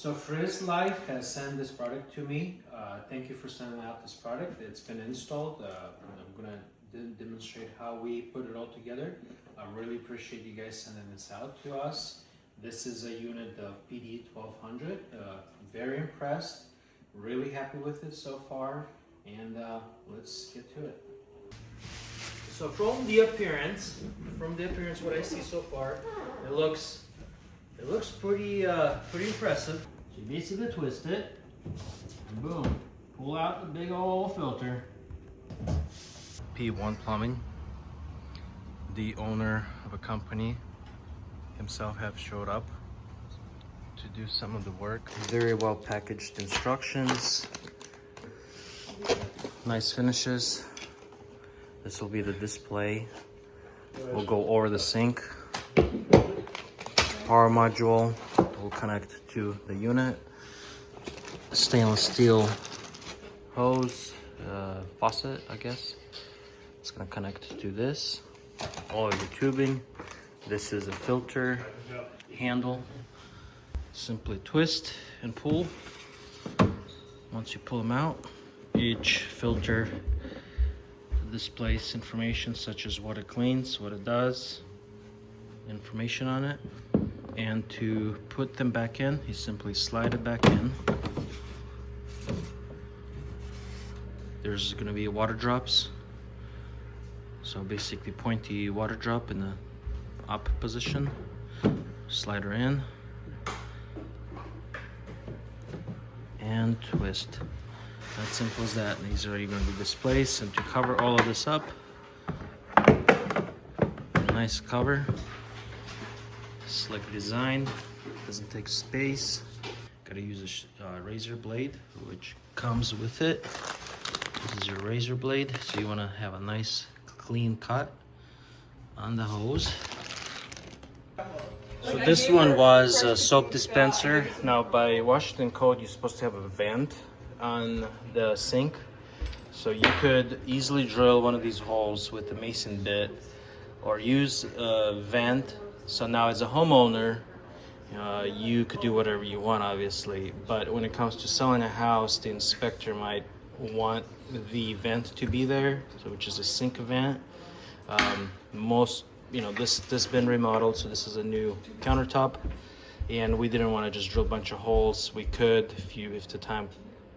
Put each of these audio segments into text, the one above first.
So Frizzlife has sent this product to me. Thank you for sending out this product. It's been installed. I'm gonna demonstrate how we put it all together. I really appreciate you guys sending this out to us. This is a unit of PD1200. Very impressed. Really happy with it so far. And let's get to it. So from the appearance, what I see so far, it looks pretty impressive. So you basically twist it, and boom, pull out the big old filter. P1 Plumbing, the owner of a company himself, have showed up to do some of the work. Very well packaged instructions, nice finishes. This will be the display. We'll go over the sink. Power module will connect to the unit. Stainless steel hose, faucet, I guess. It's gonna connect to this. All of your tubing. This is a filter handle. Simply twist and pull. Once you pull them out, each filter displays information such as what it cleans, what it does, information on it. And to put them back in, you simply slide it back in. There's going to be water drops. So basically point the water drop in the up position, slide her in, and twist. That simple as that. These are going to be displaced, and to cover all of this up, a nice cover. Slick design, doesn't take space. Gotta use a razor blade, which comes with it. This is your razor blade, so you want to have a nice clean cut on the hose. So this one was a soap dispenser. Now by Washington code, you're supposed to have a vent on the sink, so you could easily drill one of these holes with a mason bit or use a vent. So now as a homeowner, you could do whatever you want, obviously, but when it comes to selling a house, the inspector might want the vent to be there, so which is a sink vent. This been remodeled, so this is a new countertop, and we didn't want to just drill a bunch of holes. We could, if the time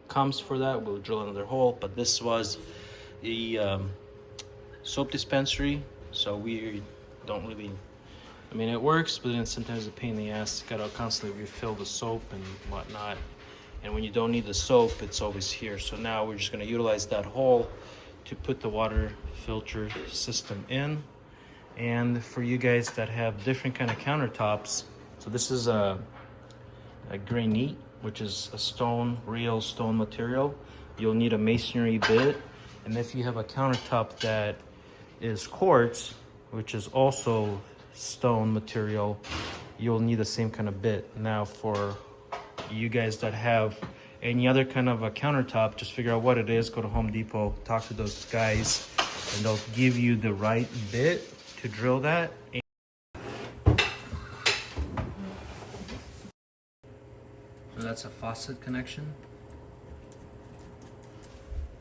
comes for that, we'll drill another hole, but this was the soap dispensary, so we don't really, I mean, it works, but then sometimes it's a pain in the ass. You gotta constantly refill the soap and whatnot. And when you don't need the soap, it's always here. So now we're just gonna utilize that hole to put the water filter system in. And for you guys that have different kind of countertops, so this is a granite, which is a real stone material. You'll need a masonry bit. And if you have a countertop that is quartz, which is also stone material, you'll need the same kind of bit. Now for you guys that have any other kind of a countertop, just figure out what it is, go to Home Depot, talk to those guys, and they'll give you the right bit to drill that. So that's a faucet connection.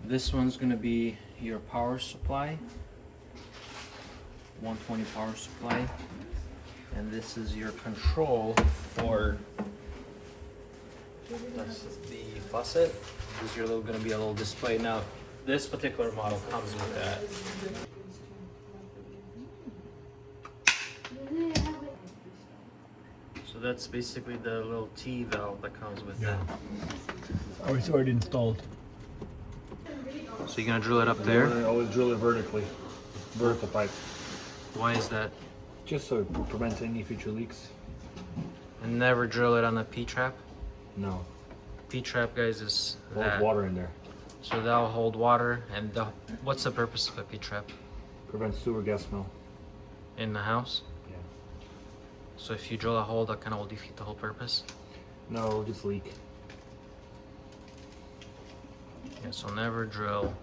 This one's going to be your power supply, 120 power supply, and this is your control for the faucet. This is going to be a little display. Now this particular model comes with that. So that's basically the little T valve that comes with that. Oh, it's already installed. So you're gonna drill it up there? I always drill it vertically, vertical pipe. Why is that? Just so it prevents any future leaks. And never drill it on a P-trap? No. P-trap, guys, is Holds water in there. So that'll hold water. And what's the purpose of a P-trap? Prevents sewer gas smell. In the house? Yeah. So if you drill a hole, that kind of will defeat the whole purpose? No, it'll just leak. Yeah, so never drill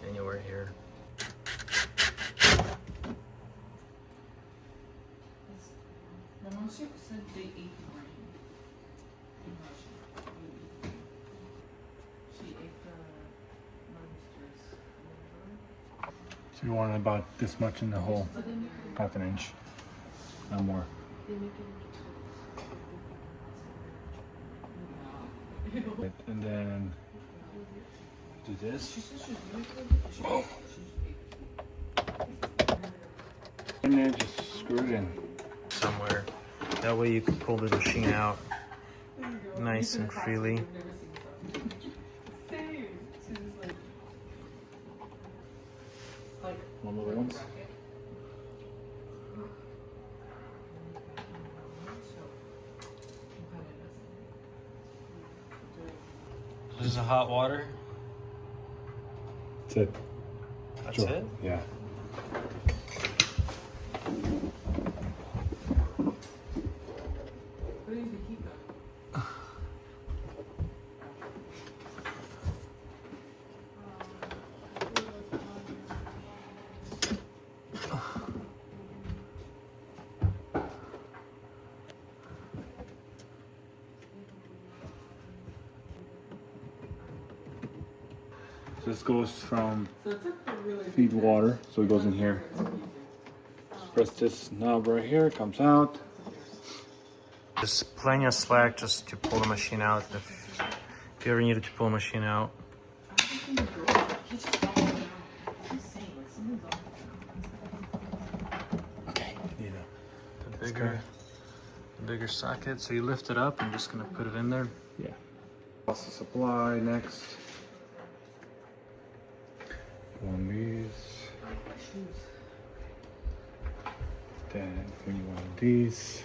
anywhere here. Não sei o que você tem. So you want about this much in the hole, half an inch, no more. And then do this. Oh. And then just screw it in. Somewhere. That way you can pull the machine out nice and freely. One little ones. This is a hot water. That's it. That's it? Yeah. This goes from feed water, so it goes in here. Press this knob right here, it comes out. There's plenty of slack just to pull the machine out if you ever needed to pull a machine out. Okay. Need The bigger socket. So you lift it up. I'm just gonna put it in there. Yeah. Also supply next. One of these. Then one of these.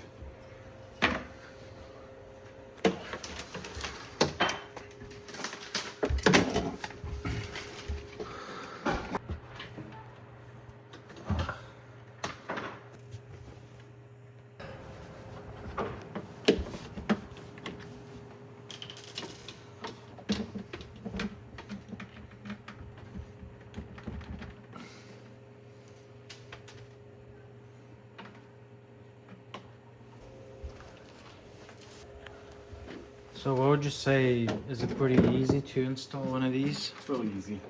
So what would you say, is it pretty easy to install one of these? It's really easy.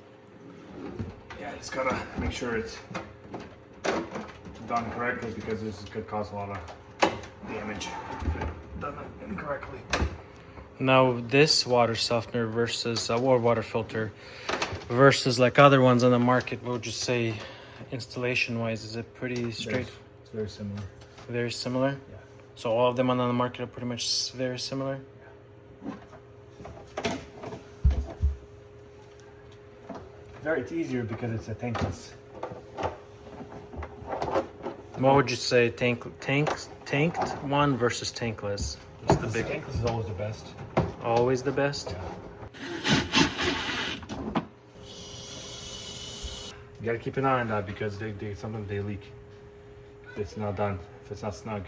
Yeah, just gotta make sure it's done correctly because this could cause a lot of damage if it's done incorrectly. Now this water softener versus or water filter versus like other ones on the market, what would you say installation wise, is it pretty straight? It's very similar. Very similar? Yeah. So all of them on the market are pretty much very similar? It's easier because it's a tankless. What would you say, tanked one versus tankless? What's the big? Tankless is always the best. Always the best? You gotta keep an eye on that because they sometimes they leak if it's not done, if it's not snug.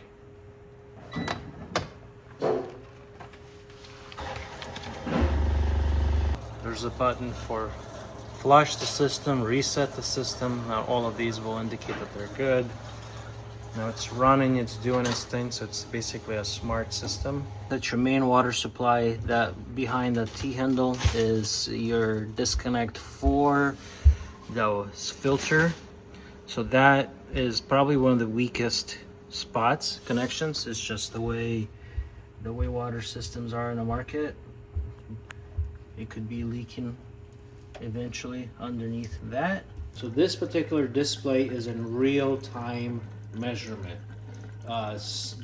There's a button for flush the system, reset the system. Now all of these will indicate that they're good. Now it's running, it's doing its thing, so it's basically a smart system. That's your main water supply. That behind the T-handle is your disconnect for the filter. So that is probably one of the weakest spots, connections. It's just the way water systems are in the market. It could be leaking eventually underneath that. So this particular display is in real-time measurement.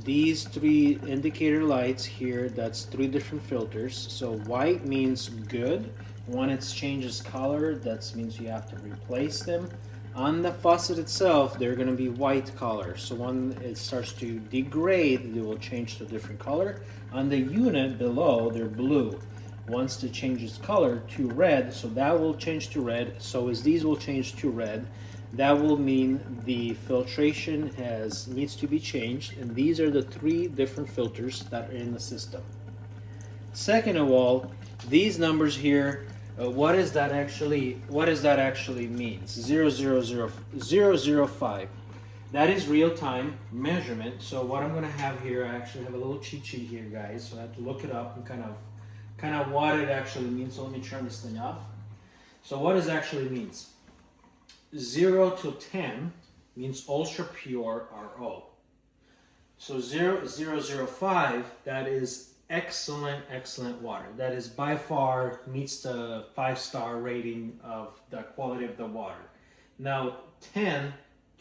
These three indicator lights here, that's three different filters. So white means good. When it changes color, that means you have to replace them. On the faucet itself, they're going to be white color. So when it starts to degrade, they will change to a different color. On the unit below, they're blue. Once it changes color to red, so that will change to red. So as these will change to red, that will mean the filtration needs to be changed. And these are the three different filters that are in the system. Second of all, these numbers here, what does that actually mean? 005. That is real-time measurement. So what I'm going to have here, I actually have a little cheat sheet here, guys. So I have to look it up and kind of what it actually means. So let me turn this thing off. So what does actually means? 0 to 10 means ultra pure RO. So 005, that is excellent water. That is by far meets the 5-star rating of the quality of the water. Now 10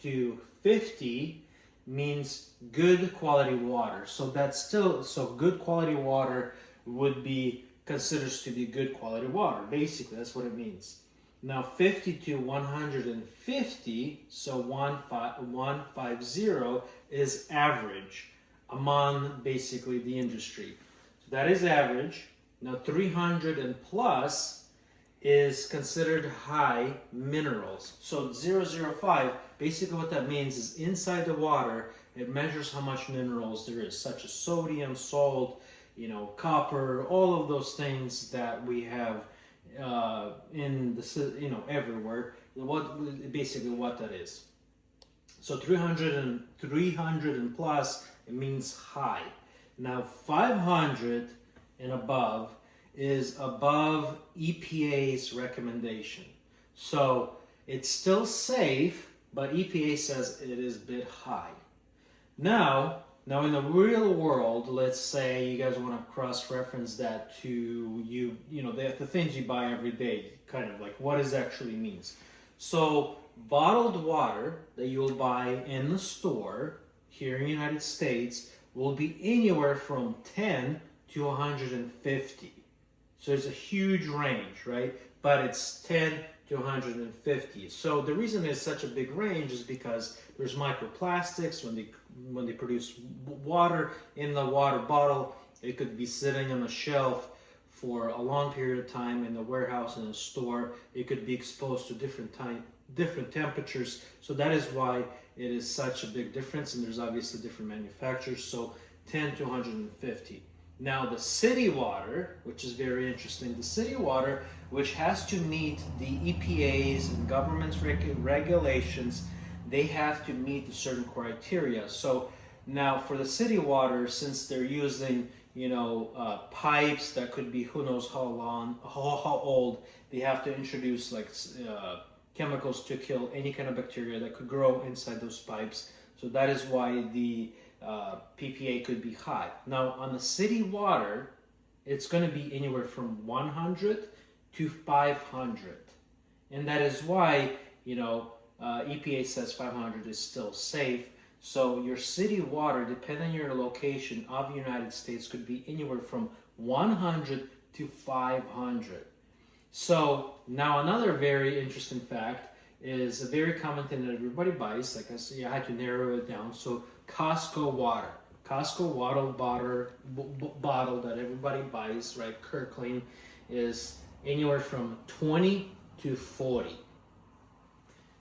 to 50 means good quality water. So that's still, so good quality water would be considered to be good quality water. Basically, that's what it means. Now 50 to 150, so 150 is average among basically the industry. So that is average. Now 300 and plus is considered high minerals. So 005, basically what that means is inside the water, it measures how much minerals there is, such as sodium, salt, copper, all of those things that we have in the, everywhere. Basically what that is. So 300 and plus, it means high. Now 500 and above is above EPA's recommendation. So it's still safe, but EPA says it is a bit high. Now in the real world, let's say you guys want to cross-reference that to the things you buy every day, kind of like what it actually means. So bottled water that you'll buy in the store here in the United States will be anywhere from 10 to 150. So it's a huge range, right? But it's 10 to 150. So the reason it's such a big range is because there's microplastics when they produce water in the water bottle. It could be sitting on a shelf for a long period of time in the warehouse, in the store. It could be exposed to different temperatures. So that is why it is such a big difference, and there's obviously different manufacturers. So 10 to 150. Now the city water, which is very interesting, the city water, which has to meet the EPA's and government's regulations, they have to meet certain criteria. So now for the city water, since they're using pipes that could be who knows how long, how old, they have to introduce like chemicals to kill any kind of bacteria that could grow inside those pipes. So that is why the PPA could be high. Now on the city water, it's going to be anywhere from 100 to 500, and that is why EPA says 500 is still safe. So your city water, depending on your location of the United States, could be anywhere from 100 to 500. So now another very interesting fact is a very common thing that everybody buys. Like I said, I had to narrow it down. So Costco water. Costco water bottle that everybody buys, right? Kirkland is anywhere from 20 to 40.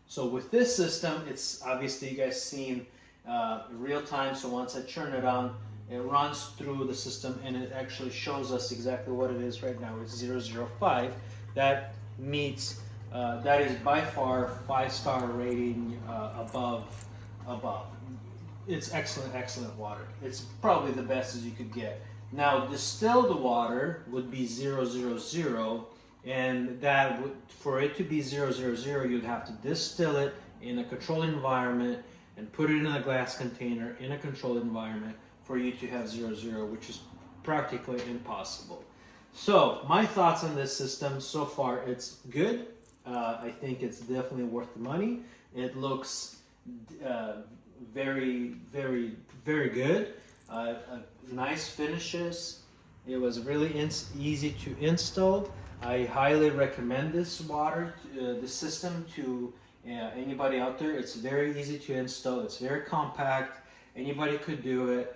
So with this system, it's obviously you guys seen real time. So once I turn it on, it runs through the system and it actually shows us exactly what it is right now. It's 005. That meets, that is by far 5-star rating above. It's excellent water. It's probably the best as you could get. Now distilled water would be 000, and that would, for it to be 000, you'd have to distill it in a controlled environment and put it in a glass container in a controlled environment for you to have 00, which is practically impossible. So my thoughts on this system so far, it's good. I think it's definitely worth the money. It looks very good. Nice finishes. It was really easy to install. I highly recommend this this system to anybody out there. It's very easy to install. It's very compact. Anybody could do it.